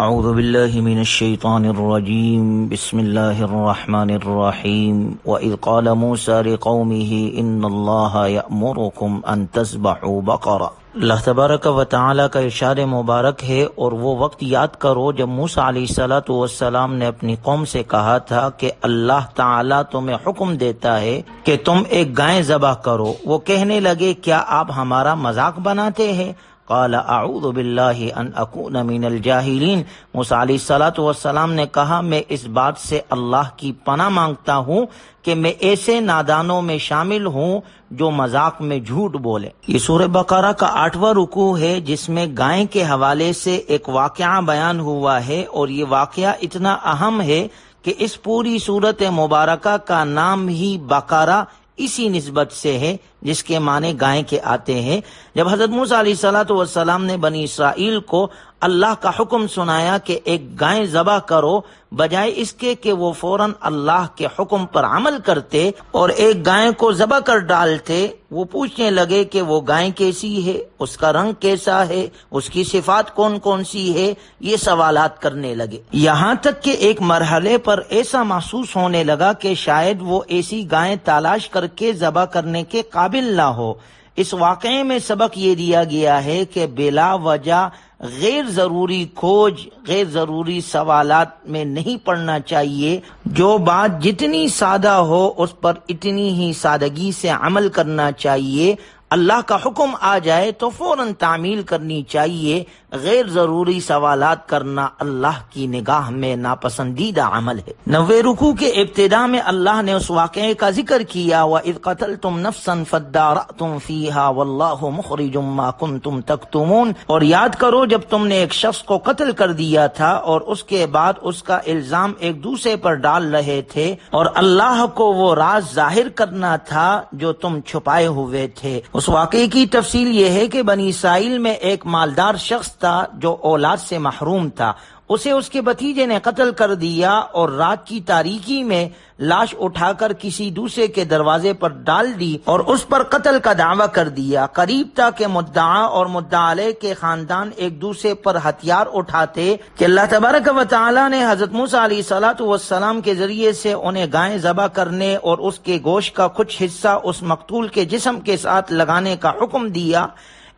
اعوذ باللہ من الشیطان الرجیم بسم اللہ الرحمن الرحیم وَإِذْ قَالَ مُوسَى لِقَوْمِهِ إِنَّ اللَّهَ يَأْمُرُكُمْ أَن تَذْبَحُوا بَقَرَةً۔ اللہ تبارک و تعالیٰ کا ارشاد مبارک ہے، اور وہ وقت یاد کرو جب موسیٰ علیہ السلام نے اپنی قوم سے کہا تھا کہ اللہ تعالیٰ تمہیں حکم دیتا ہے کہ تم ایک گائے ذبح کرو۔ وہ کہنے لگے، کیا آپ ہمارا مذاق بناتے ہیں؟ قال اعوذ باللہ ان اکون من الجاہلین۔ موسیٰ علیہ السلام نے کہا، میں اس بات سے اللہ کی پناہ مانگتا ہوں کہ میں ایسے نادانوں میں شامل ہوں جو مذاق میں جھوٹ بولے۔ یہ سورہ بقرہ کا 8واں رکوع ہے، جس میں گائے کے حوالے سے ایک واقعہ بیان ہوا ہے، اور یہ واقعہ اتنا اہم ہے کہ اس پوری سورت مبارکہ کا نام ہی بقرہ اسی نسبت سے ہے، جس کے معنی گائے کے آتے ہیں۔ جب حضرت موسیٰ علیہ السلام نے بنی اسرائیل کو اللہ کا حکم سنایا کہ ایک گائے ذبح کرو، بجائے اس کے کہ وہ فوراً اللہ کے حکم پر عمل کرتے اور ایک گائے کو ذبح کر ڈالتے، وہ پوچھنے لگے کہ وہ گائے کیسی ہے، اس کا رنگ کیسا ہے، اس کی صفات کون کون سی ہے، یہ سوالات کرنے لگے، یہاں تک کہ ایک مرحلے پر ایسا محسوس ہونے لگا کہ شاید وہ ایسی گائے تلاش کر کے ذبح کرنے کے قابل نہ ہو۔ اس واقعے میں سبق یہ دیا گیا ہے کہ بلا وجہ غیر ضروری کھوج، غیر ضروری سوالات میں نہیں پڑنا چاہیے۔ جو بات جتنی سادہ ہو اس پر اتنی ہی سادگی سے عمل کرنا چاہیے۔ اللہ کا حکم آ جائے تو فوراً تعمیل کرنی چاہیے۔ غیر ضروری سوالات کرنا اللہ کی نگاہ میں ناپسندیدہ عمل ہے۔ 90 رکوع کے ابتدا میں اللہ نے اس واقعے کا ذکر کیا، وَإِذْ قَتَلْتُمْ نَفْسًا فَادَّارَأْتُمْ فِيهَا وَاللَّهُ مُخْرِجٌ مَا كُنْتُمْ تَكْتُمُونَ۔ اور یاد کرو جب تم نے ایک شخص کو قتل کر دیا تھا اور اس کے بعد اس کا الزام ایک دوسرے پر ڈال رہے تھے، اور اللہ کو وہ راز ظاہر کرنا تھا جو تم چھپائے ہوئے تھے۔ اس واقعے کی تفصیل یہ ہے کہ بنی اسرائیل میں ایک مالدار شخص تھا جو اولاد سے محروم تھا۔ اسے اس کے بھتیجے نے قتل کر دیا اور رات کی تاریکی میں لاش اٹھا کر کسی دوسرے کے دروازے پر ڈال دی اور اس پر قتل کا دعویٰ کر دیا۔ قریب تھا کہ مدعا اور مدعا علیہ کے خاندان ایک دوسرے پر ہتھیار اٹھاتے کہ اللہ تبارک و تعالی نے حضرت موسیٰ علیہ السلام کے ذریعے سے انہیں گائے ذبح کرنے اور اس کے گوشت کا کچھ حصہ اس مقتول کے جسم کے ساتھ لگانے کا حکم دیا۔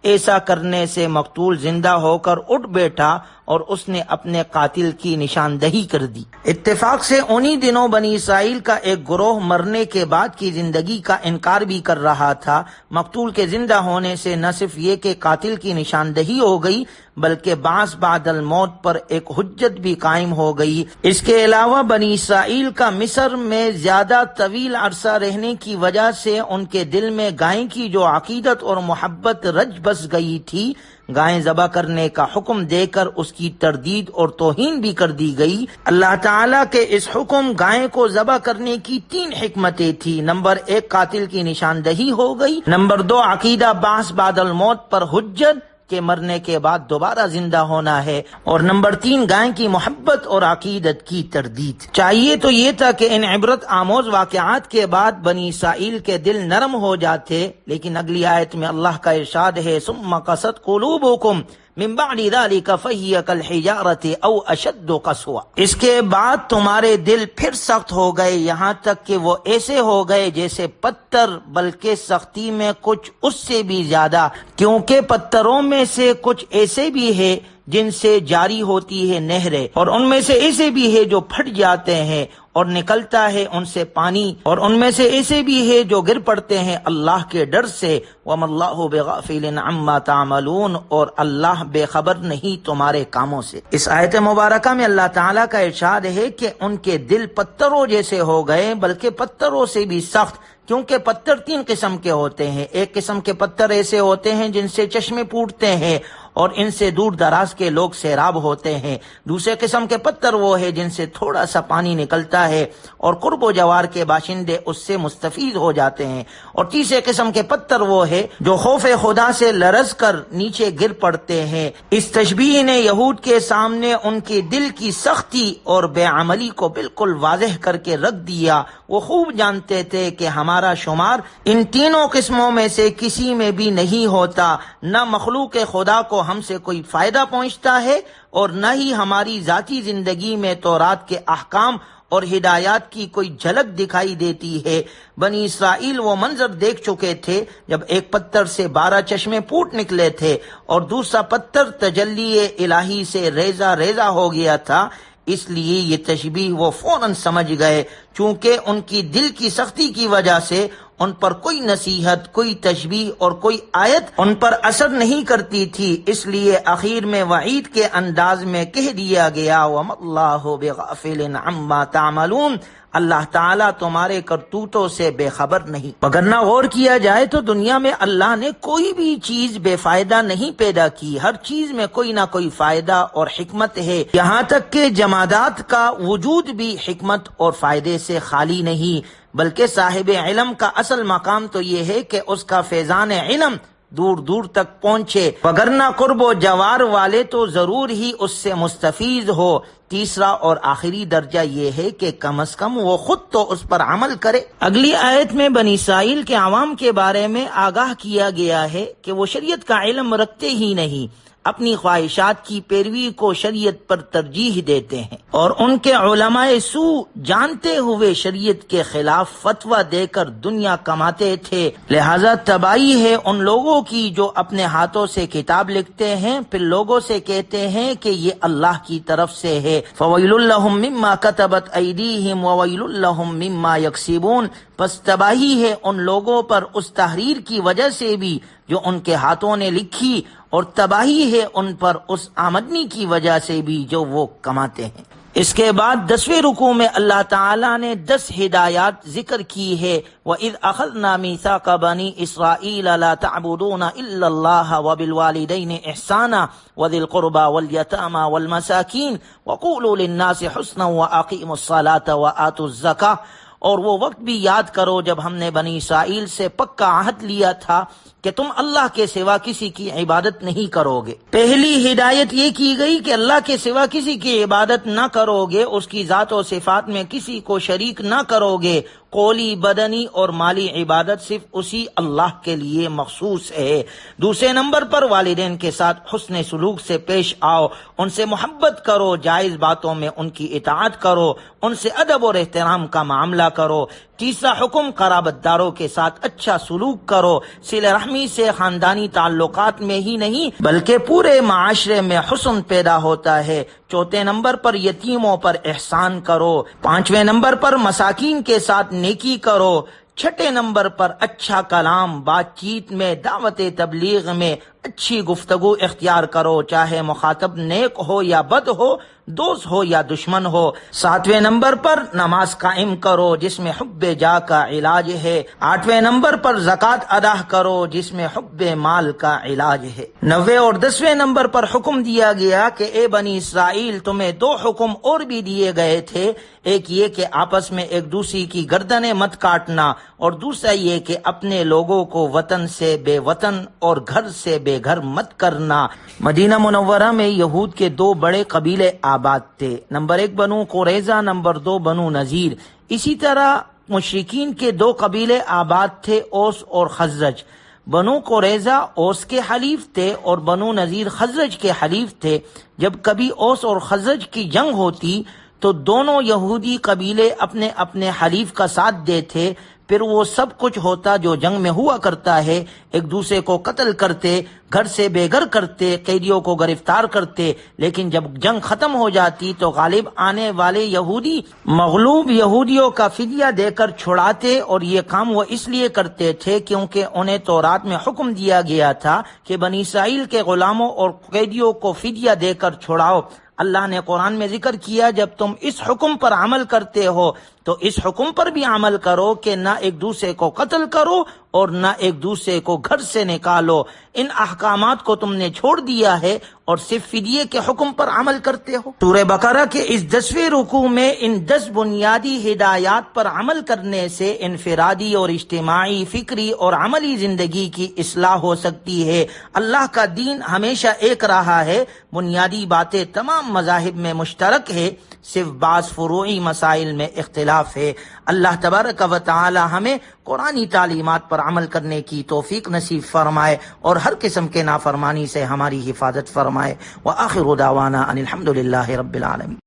ایسا کرنے سے مقتول زندہ ہو کر اٹھ بیٹھا اور اس نے اپنے قاتل کی نشاندہی کر دی۔ اتفاق سے انہی دنوں بنی اسرائیل کا ایک گروہ مرنے کے بعد کی زندگی کا انکار بھی کر رہا تھا۔ مقتول کے زندہ ہونے سے نہ صرف یہ کہ قاتل کی نشاندہی ہو گئی، بلکہ بعث بعد الموت پر ایک حجت بھی قائم ہو گئی۔ اس کے علاوہ بنی اسرائیل کا مصر میں زیادہ طویل عرصہ رہنے کی وجہ سے ان کے دل میں گائے کی جو عقیدت اور محبت رچ بس گئی تھی، گائے ذبح کرنے کا حکم دے کر اس کی تردید اور توہین بھی کر دی گئی۔ اللہ تعالیٰ کے اس حکم گائے کو ذبح کرنے کی 3 حکمتیں تھی۔ نمبر 1، قاتل کی نشاندہی ہو گئی۔ نمبر 2، عقیدہ بعث بعد الموت پر حجت کہ مرنے کے بعد دوبارہ زندہ ہونا ہے۔ اور نمبر 3، گائے کی محبت اور عقیدت کی تردید۔ چاہیے تو یہ تھا کہ ان عبرت آموز واقعات کے بعد بنی اسرائیل کے دل نرم ہو جاتے، لیکن اگلی آیت میں اللہ کا ارشاد ہے، ثم قست قلوبکم من بعد ذلك فهي كالحجارة او اشد قسوة۔ اس کے بعد تمہارے دل پھر سخت ہو گئے، یہاں تک کہ وہ ایسے ہو گئے جیسے پتھر، بلکہ سختی میں کچھ اس سے بھی زیادہ، کیونکہ پتھروں میں سے کچھ ایسے بھی ہے جن سے جاری ہوتی ہے نہریں، اور ان میں سے ایسے بھی ہے جو پھٹ جاتے ہیں اور نکلتا ہے ان سے پانی، اور ان میں سے ایسے بھی ہے جو گر پڑتے ہیں اللہ کے ڈر سے۔ وَمَا اللَّهُ بِغَافِلٍ عَمَّا تَعْمَلُونَ، اور اللہ بے خبر نہیں تمہارے کاموں سے۔ اس آیت مبارکہ میں اللہ تعالیٰ کا ارشاد ہے کہ ان کے دل پتھروں جیسے ہو گئے، بلکہ پتھروں سے بھی سخت، کیونکہ پتھر 3 قسم کے ہوتے ہیں۔ ایک قسم کے پتھر ایسے ہوتے ہیں جن سے چشمے پھوٹتے ہیں اور ان سے دور دراز کے لوگ سیراب ہوتے ہیں۔ دوسرے قسم کے پتھر وہ ہے جن سے تھوڑا سا پانی نکلتا ہے اور قرب و جوار کے باشندے اس سے مستفید ہو جاتے ہیں۔ اور تیسرے قسم کے پتھر وہ ہے جو خوف خدا سے لرز کر نیچے گر پڑتے ہیں۔ اس تشبیہ نے یہود کے سامنے ان کے دل کی سختی اور بے عملی کو بالکل واضح کر کے رکھ دیا۔ وہ خوب جانتے تھے کہ ہمارا شمار ان تینوں قسموں میں سے کسی میں بھی نہیں ہوتا، نہ مخلوق خدا کو کو ہم سے کوئی فائدہ پہنچتا ہے اور نہ ہی ہماری ذاتی زندگی میں تورات کے احکام اور ہدایات کی کوئی جھلک دکھائی دیتی ہے۔ بنی اسرائیل وہ منظر دیکھ چکے تھے جب ایک پتھر سے 12 چشمے پھوٹ نکلے تھے اور دوسرا پتھر تجلی الہی سے ریزہ ریزہ ہو گیا تھا، اس لیے یہ تشبیہ وہ فوراً سمجھ گئے، چونکہ ان کی دل کی سختی کی وجہ سے ان پر کوئی نصیحت، کوئی تشبیہ اور کوئی آیت ان پر اثر نہیں کرتی تھی، اس لیے اخیر میں وعید کے انداز میں کہہ دیا گیا وَمَا اللَّهُ بِغَافِلٍ عَمَّا تَعْمَلُونَ، اللہ تعالیٰ تمہارے کرتوتوں سے بے خبر نہیں۔ وگرنہ غور کیا جائے تو دنیا میں اللہ نے کوئی بھی چیز بے فائدہ نہیں پیدا کی، ہر چیز میں کوئی نہ کوئی فائدہ اور حکمت ہے، یہاں تک کہ جمادات کا وجود بھی حکمت اور فائدے سے خالی نہیں، بلکہ صاحب علم کا اصل مقام تو یہ ہے کہ اس کا فیضان علم دور دور تک پہنچے، وگرنہ قرب و جوار والے تو ضرور ہی اس سے مستفیض ہو۔ تیسرا اور آخری درجہ یہ ہے کہ کم از کم وہ خود تو اس پر عمل کرے۔ اگلی آیت میں بنی اسرائیل کے عوام کے بارے میں آگاہ کیا گیا ہے کہ وہ شریعت کا علم رکھتے ہی نہیں، اپنی خواہشات کی پیروی کو شریعت پر ترجیح دیتے ہیں، اور ان کے علماء سو جانتے ہوئے شریعت کے خلاف فتویٰ دے کر دنیا کماتے تھے۔ لہذا تباہی ہے ان لوگوں کی جو اپنے ہاتھوں سے کتاب لکھتے ہیں پھر لوگوں سے کہتے ہیں کہ یہ اللہ کی طرف سے ہے۔ فَوَيْلٌ لَّهُم مِّمَّا كَتَبَتْ أَيْدِيهِمْ وَوَيْلٌ لَّهُم مِّمَّا يَكْسِبُونَ، پس تباہی ہے ان لوگوں پر اس تحریر کی وجہ سے بھی جو ان کے ہاتھوں نے لکھی، اور تباہی ہے ان پر اس آمدنی کی وجہ سے بھی جو وہ کماتے ہیں۔ اس کے بعد 10ویں رکوع میں اللہ تعالیٰ نے 10 ہدایات ذکر کی ہے۔ وَإِذْ أَخَذْنَا مِيثَاقَ بَنِي إِسْرَائِيلَ لَا تَعْبُدُونَ إِلَّا اللَّهَ وَبِالْوَالِدَيْنِ إِحْسَانًا وَذِي الْقُرْبَى وَالْيَتَامَى وَالْمَسَاكِينِ وَقُولُوا لِلنَّاسِ حُسْنًا وَأَقِيمُوا الصَّلَاةَ وَآتُوا الزَّكَاةَ، اور وہ وقت بھی یاد کرو جب ہم نے بنی اسرائیل سے پکا عہد لیا تھا کہ تم اللہ کے سوا کسی کی عبادت نہیں کرو گے۔ پہلی ہدایت یہ کی گئی کہ اللہ کے سوا کسی کی عبادت نہ کرو گے، اس کی ذات و صفات میں کسی کو شریک نہ کرو گے، قولی، بدنی اور مالی عبادت صرف اسی اللہ کے لیے مخصوص ہے۔ دوسرے نمبر پر والدین کے ساتھ حسن سلوک سے پیش آؤ، ان سے محبت کرو، جائز باتوں میں ان کی اطاعت کرو، ان سے ادب اور احترام کا معاملہ کرو۔ تیسرا حکم قرابت داروں کے ساتھ اچھا سلوک کرو، صلہ رحمی سے خاندانی تعلقات میں ہی نہیں بلکہ پورے معاشرے میں حسن پیدا ہوتا ہے۔ چوتھے نمبر پر یتیموں پر احسان کرو۔ 5ویں نمبر پر مساکین کے ساتھ نیکی کرو۔ 6 نمبر پر اچھا کلام، بات چیت میں، دعوت تبلیغ میں اچھی گفتگو اختیار کرو، چاہے مخاطب نیک ہو یا بد ہو، دوست ہو یا دشمن ہو۔ 7ویں نمبر پر نماز قائم کرو جس میں حب جا کا علاج ہے۔ 8ویں نمبر پر زکوٰۃ ادا کرو جس میں حب مال کا علاج ہے۔ 9ویں اور 10ویں نمبر پر حکم دیا گیا کہ اے بنی اسرائیل، تمہیں 2 حکم اور بھی دیے گئے تھے، ایک یہ کہ آپس میں ایک دوسری کی گردنیں مت کاٹنا، اور دوسرا یہ کہ اپنے لوگوں کو وطن سے بے وطن اور گھر سے بے گھر مت کرنا۔ مدینہ منورہ میں یہود کے 2 بڑے قبیلے آباد تھے، نمبر 1 بنو قریظہ، نمبر 2 بنو نذیر۔ اسی طرح مشرکین کے 2 قبیلے آباد تھے، اوس اور خزرج۔ بنو قریظہ اوس کے حلیف تھے اور بنو نذیر خزرج کے حلیف تھے۔ جب کبھی اوس اور خزرج کی جنگ ہوتی تو دونوں یہودی قبیلے اپنے اپنے حلیف کا ساتھ دیتے، پھر وہ سب کچھ ہوتا جو جنگ میں ہوا کرتا ہے، ایک دوسرے کو قتل کرتے، گھر سے بے گھر کرتے، قیدیوں کو گرفتار کرتے، لیکن جب جنگ ختم ہو جاتی تو غالب آنے والے یہودی مغلوب یہودیوں کا فدیہ دے کر چھڑاتے، اور یہ کام وہ اس لیے کرتے تھے کیونکہ انہیں تورات میں حکم دیا گیا تھا کہ بنی اسرائیل کے غلاموں اور قیدیوں کو فدیہ دے کر چھڑاؤ۔ اللہ نے قرآن میں ذکر کیا جب تم اس حکم پر عمل کرتے ہو تو اس حکم پر بھی عمل کرو کہ نہ ایک دوسرے کو قتل کرو اور نہ ایک دوسرے کو گھر سے نکالو۔ ان احکامات کو تم نے چھوڑ دیا ہے اور صرف فدیے کے حکم پر عمل کرتے ہو۔ سورہ بقرہ کے اس 10ویں رکوع میں ان 10 بنیادی ہدایات پر عمل کرنے سے انفرادی اور اجتماعی، فکری اور عملی زندگی کی اصلاح ہو سکتی ہے۔ اللہ کا دین ہمیشہ ایک رہا ہے، بنیادی باتیں تمام مذاہب میں مشترک ہے، صرف بعض فروعی مسائل میں اختلاف خلاف ہے۔ اللہ تبارک و تعالی ہمیں قرآنی تعلیمات پر عمل کرنے کی توفیق نصیب فرمائے اور ہر قسم کے نافرمانی سے ہماری حفاظت فرمائے۔ وآخر دعوانا ان الحمد للہ رب العالمین۔